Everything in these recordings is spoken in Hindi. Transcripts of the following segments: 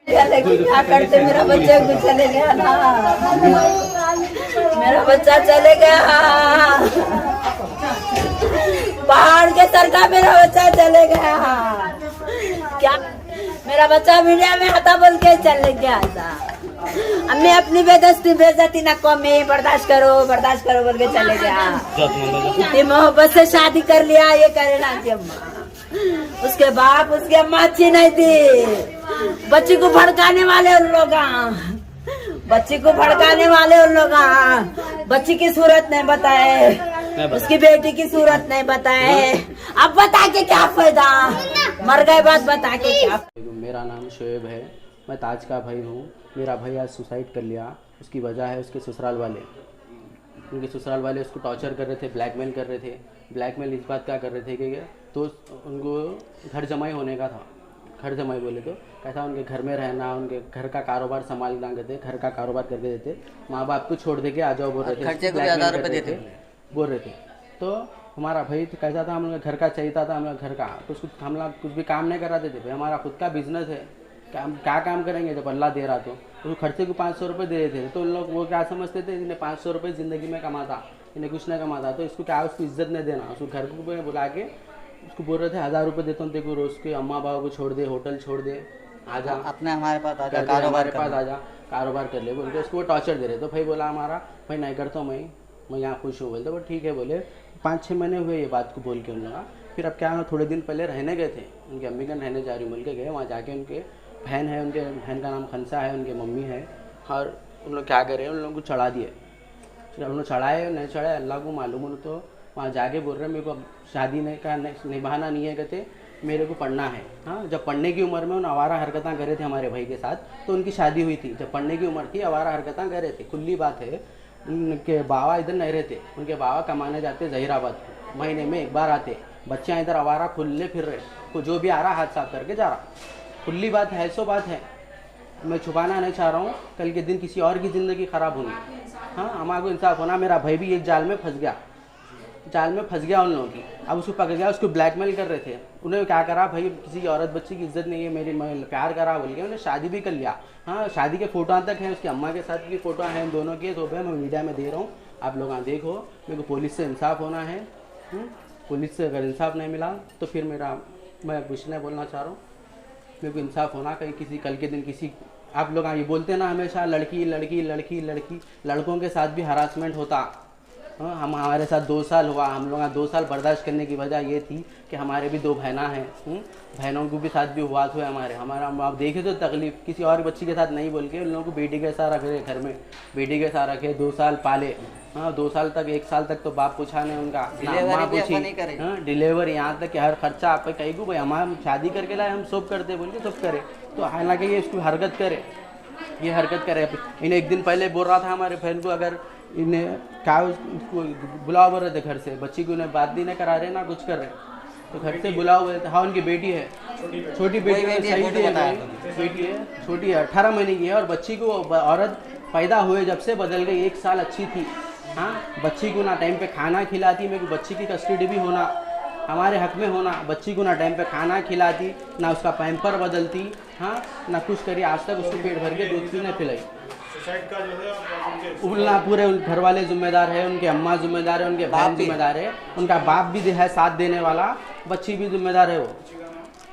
क्या करते, मेरा बच्चा को चले गया ना, मेरा बच्चा चले गया, पहाड़ के सर का मेरा बच्चा चले गया। क्या मेरा बच्चा मीडिया में आता बोल के चले गया था। अम्मी अपनी बेइज्जती ना को मैं बर्दाश्त करो बोल के चले गया। इतनी मोहब्बत से शादी कर लिया, ये करे ना कि अम्मा, उसके बाप उसकी अम्मा अच्छी नहीं थी। बच्ची को भड़काने वाले उन लोग, बच्ची की सूरत नहीं बताए, उसकी बेटी की सूरत नहीं बताए। अब बता के क्या फायदा, मर गए बात बता के क्या। मेरा नाम शोएब है, मैं ताज का भाई हूँ। मेरा भाई आज सुसाइड कर लिया। उसकी वजह है उसके ससुराल वाले। उनके ससुराल वाले उसको टॉर्चर कर रहे थे, ब्लैकमेल कर रहे थे। ब्लैकमेल इस बात क्या कर रहे थे कि तो उनको घर जमाई होने का था। घर जमाई बोले तो कैसा, उनके घर में रहना, उनके घर का कारोबार संभालना करते, घर का कारोबार करके देते, माँ बाप को छोड़ दे के आ जाओ बोल रहे थे, खर्चे को 1000 रुपये देते बोल रहे थे। तो हमारा भाई तो कैसा था, हम लोग घर का चाहिए था, हम लोग घर का तो हम लोग कुछ भी काम नहीं कराते थे। भाई हमारा खुद का बिजनेस है, क्या काम करेंगे जब अल्लाह दे रहा तो खर्चे को 500 रुपये दे रहे थे। तो उन लोग वो क्या समझते थे, इन्हें 500 रुपये ज़िंदगी में कमाता, इन्हें कुछ नहीं कमाता, तो इसको क्या उसको इज्जत नहीं देना। उसको घर को बुला के उसको बोल रहे थे 1000 रुपये देता हूँ तेको, रोज़ के अम्मा बाबा को छोड़ दे, होटल छोड़ दे, आजा अपने हमारे पास आजा, हमारे पास आजा, कारोबार कर ले बोल के उसको वो टॉर्चर दे रहे। तो भाई बोला हमारा भाई नहीं करता हूँ मैं यहाँ खुश हूँ। बोलते वो ठीक है। बोले 5-6 महीने हुए ये बात को बोल के उन लोग। फिर अब क्या, थोड़े दिन पहले रहने गए थे, उनकी अम्मी का रहने जा रही बोल के गए। वहाँ जाके उनके बहन है, उनके बहन का नाम खनसा है, उनके मम्मी है, और उन लोग क्या करे, उन लोगों को चढ़ा दिए। फिर उन लोग चढ़ाए नहीं चढ़ाए अल्लाह को मालूम। उन तो वहाँ जाके बोल रहे मेरे को शादी नहीं का निभाना नहीं है, कहते मेरे को पढ़ना है। हाँ, जब पढ़ने की उम्र में उन आवारा हरकतें करे थे हमारे भाई के साथ, तो उनकी शादी हुई थी। जब पढ़ने की उम्र थी आवारा हरकतें करे थे, खुली बात है। उनके बाबा इधर नहीं रहते, उनके बाबा कमाने जाते जहीराबाद, महीने में एक बार आते। बच्चे इधर आवारा खुले फिर रहे, को जो भी आ रहा हाथ साफ करके जा रहा। खुली बात है, सो बात है, मैं छुपाना नहीं चाह रहा हूँ। कल के दिन किसी और की ज़िंदगी ख़राब होगी। हाँ, हमारे को इंसाफ होना। मेरा भाई भी एक जाल में फंस गया उन लोगों की। अब उसको पकड़ गया, उसको ब्लैकमेल कर रहे थे। उन्हें क्या करा, भाई किसी औरत बच्ची की इज्जत नहीं है, मेरी प्यार करा बोल के उन्हें शादी भी कर लिया। हाँ, शादी के फ़ोटो तक हैं, उसकी अम्मा के साथ की फ़ोटो हैं, दोनों के। तो मैं मीडिया में दे रहा हूँ, आप लोग देखो। मेरे को पुलिस से इंसाफ होना है। पुलिस से अगर इंसाफ नहीं मिला तो फिर मैं कुछ नहीं बोलना चाह रहा हूँ। मेरे को इंसाफ होना, कहीं किसी कल के दिन किसी, आप लोग ये बोलते ना हमेशा लड़की, लड़कों के साथ भी हरासमेंट होता। हाँ, हमारे साथ 2 साल हुआ। हम लोग 2 साल बर्दाश्त करने की वजह ये थी कि हमारे भी 2 बहना हैं। बहनों को भी साथ भी हुआ हुआ हमारा आप देखे तो तकलीफ़ किसी और बच्ची के साथ नहीं बोल के उन लोगों को बेटी के साथ रखे, घर में बेटी के साथ रखे, 2 साल पाले। हाँ, 2 साल तक, 1 साल तक तो बाप पूछा नहीं उनका, माँ पूछी। हाँ, डिलीवरी, यहाँ तक कि हर खर्चा आप कहीं को भाई हम शादी करके लाए, हम सब करते बोल के सब करे। तो हालांकि ये इसको हरकत करे। इन्हें एक दिन पहले बोल रहा था हमारे बहन को, अगर इन्हें क्या उसको बुलाओ बोल रहे थे घर से, बच्ची को उन्हें बात भी नहीं करा रहे ना कुछ कर रहे, तो घर से बुलाओ बोले थे। हाँ, उनकी बेटी है, छोटी बेटी है, सही बेटी है, छोटी है, 18 महीने की है। और बच्ची को औरत पैदा हुए जब से बदल गई। 1 साल अच्छी थी। हाँ, बच्ची को ना टाइम पे खाना खिलाती। मेरे को बच्ची की कस्टडी भी होना हमारे हक में होना। बच्ची को ना टाइम पे खाना खिलाती, ना उसका पैम्पर बदलती। हाँ, ना कुछ करी। आज तक उसको पेट भर के दूध भी नहीं पिलाई। सुसाइड का जो है उल्ला पूरे घर वाले जिम्मेदार है, उनके अम्मा जिम्मेदार है, उनके बहन जिम्मेदार है, उनका बाप भी है साथ देने वाला, बच्ची भी जिम्मेदार है। वो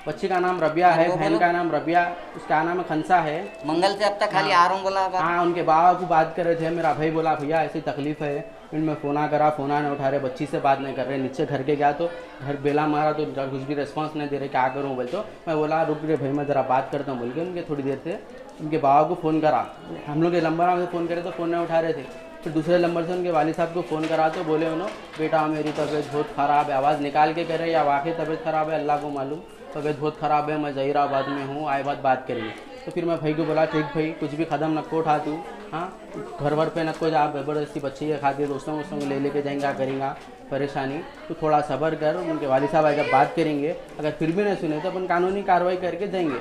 बच्ची का नाम रबिया है, बहन का नाम रबिया, उसका नाम खनसा है। मंगल से अब तक खाली आ रहा हूँ बोला। हाँ, उनके बाबा को बात कर रहे थे। मेरा भाई बोला भैया ऐसी तकलीफ है, इनमें फ़ोना करा, फ़ोना नहीं उठा रहे, बच्ची से बात नहीं कर रहे। नीचे घर के गया तो घर बेला मारा तो कुछ भी रिस्पॉन्स नहीं दे रहे, क्या करूँ बोल। तो मैं बोला रुक रे भाई, मैं ज़रा बात करता हूँ बोल के उनके थोड़ी देर से उनके बाबा को फ़ोन करा। हम लोग के नंबर में फ़ोन करे तो फ़ोन नहीं उठा रहे थे। फिर दूसरे नंबर से उनके वालिद साहब को फ़ोन करा तो बोले उन्होंने बेटा मेरी तबीयत बहुत ख़राब है। आवाज़ निकाल के कह रहे या वाकई तबीयत ख़राब है, अल्लाह को मालूम, तबीयत बहुत ख़राब है, मैं जहीराबाद में हूँ, आए बात करिए। तो फिर मैं भाई को बोला ठीक भाई, कुछ भी कदम नको उठा तू। हाँ, घर वर पे नको जा, ज़बरदस्ती बच्ची के खाती दोस्तों को लेके जाएंगा करेंगा परेशानी, तो थोड़ा सब्र कर। उनके वालिद साहब अगर बात करेंगे, अगर फिर भी नहीं सुने तो अपन कानूनी कार्रवाई करके जाएंगे।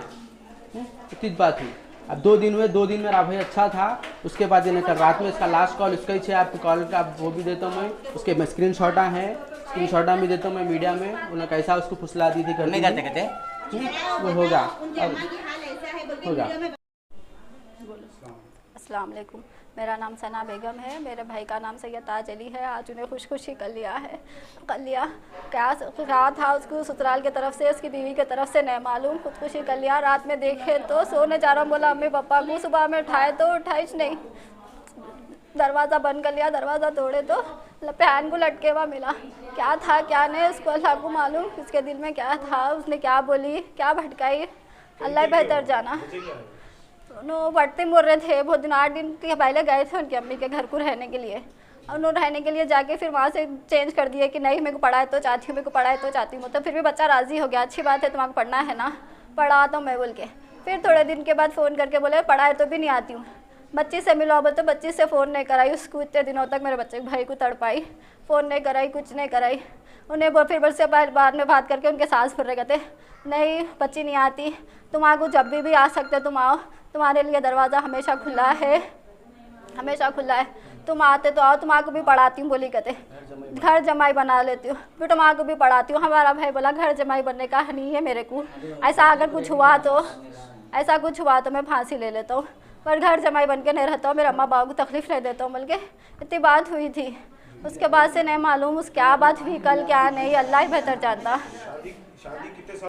इतनी बात हुई। अब 2 दिन हुए, 2 दिन मेरा भाई अच्छा था। उसके बाद इन्हें कल रात में इसका लास्ट कॉल इसका ही है, आपको कॉल का वो भी देता हूँ मैं, उसके मैं स्क्रीनशॉटा भी देता हूँ मैं मीडिया में। उन्हें कैसा उसको फुसला दी थी करने, करते वो होगा। अस्सलाम वालेकुम। मेरा नाम सना बेगम है। मेरे भाई का नाम सैयद ताज अली है। आज उन्हें खुशी कर लिया है। क्या था उसको ससुराल की तरफ से, उसकी बीवी की तरफ से नहीं मालूम, खुदकुशी कर लिया। रात में देखे तो सोने जा रहा, बोला मम्मी पापा को, सुबह में उठाए तो उठाइश नहीं, दरवाज़ा बंद कर लिया, दरवाज़ा तोड़े तो फैन को लटके हुआ मिला। क्या था क्या नहीं उसको अल्लाह को मालूम, उसके दिल में क्या था, उसने क्या बोली, क्या भटकाई, अल्लाह ही बेहतर जाना। नो बढ़ते मुड़ रहे थे, बहुत दिन 8 दिन के पहले गए थे उनकी अम्मी के घर को रहने के लिए। और उन्होंने रहने के लिए जाके फिर वहाँ से चेंज कर दिए कि नहीं मेरे को पढ़ाए तो चाहती हूँ, मेरे को पढ़ाए तो चाहती हूँ। तो फिर भी बच्चा राज़ी हो गया, अच्छी बात है तुम्हारा पढ़ना है ना, पढ़ा तो मैं बोल के। फिर थोड़े दिन के बाद फ़ोन करके बोले पढ़ाए तो भी नहीं आती हूँ, बच्ची से मिलो। अब तो बच्ची से फ़ोन नहीं कराई उसको, इतने दिनों तक मेरे बच्चे भाई को तड़पाई, फ़ोन नहीं कराई, कुछ नहीं कराई। उन्हें फिर बस से बाद में बात करके उनके सास फिर रहे कहते नहीं बच्ची नहीं आती, तुम आगो जब भी आ सकते, तुम आओ, तुम्हारे लिए दरवाज़ा हमेशा खुला है, हमेशा खुला है, तुम आते तो आओ, तुम को भी पढ़ाती हूँ बोली कहते, घर जमाई बना लेती हूँ, फिर तुम को भी पढ़ाती हूँ। हमारा भाई बोला घर जमाई बनने का नहीं है मेरे को, ऐसा अगर कुछ हुआ तो, ऐसा कुछ हुआ तो मैं फांसी ले लेता हूँ, पर घर जमाई बन के नहीं रहता हूँ, मेरे अम्मा बाबू को तकलीफ़ नहीं देता हूँ बोल के इतनी बात हुई थी। उसके बाद से नहीं मालूम उस क्या बात हुई कल क्या नहीं, अल्लाह ही बेहतर जानता। शादी कितने